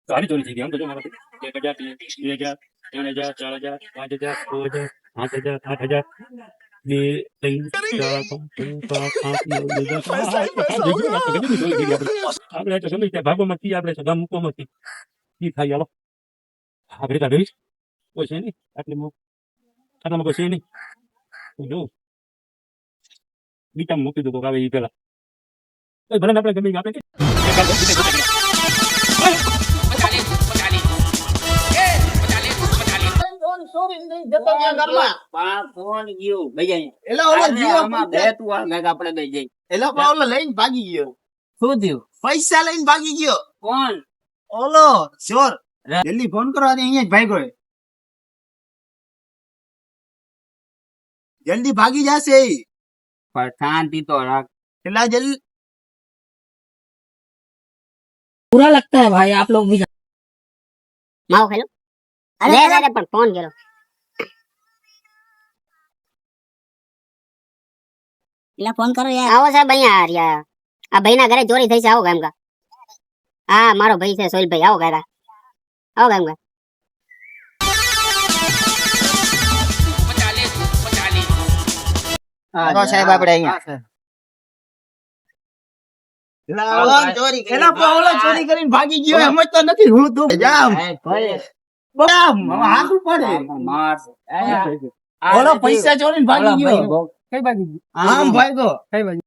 સારી ચોરી થઈ ગઈ આમ તો જો મારાથી 1000 2000 3000 4000 5000 6000 5000 આપણે તો ગમે ત્યાં ભાગોમાં છીએ આપણે સગા મૂકવામાં ઈ થાય હાલો આપણે કાઢીશ કોઈ છે નહીં આટલામાં કોઈ છે નહીં જો બીટામાં મૂકી દો આવે એ પેલા ભલે આપણે ગમે આપણે પૈસા લઈને ભાગી ગયો. કોણ? ઓલો ચોર. જલ્દી ફોન કરો અને અહીંયા જ ભાગ્યો. જલ્દી ભાગી જશે. પણ શાંતિ તો રાખ. એટલા જલ્દી बुरा लगता है भाई आप लोग भी माओ हेलो अरे अरे पर फोन करो इला फोन करो यार आओ साहब भैया यार यार आ भाई ना घरे चोरी થઈ છે આવો ગામ કા હા મારો ભાઈ છે સોહિલ ભાઈ આવો ગામ કા આવો સાહેબ આપણે અહીંયા ચોરી કરીને ભાગી ગયો. સમજતો નથી હું તું જામ હાથું પડે. ઓલો પૈસા ચોરીને ભાગી ગયો. કઈ બાજુ આમ ભાગ્યો. કઈ બાજુ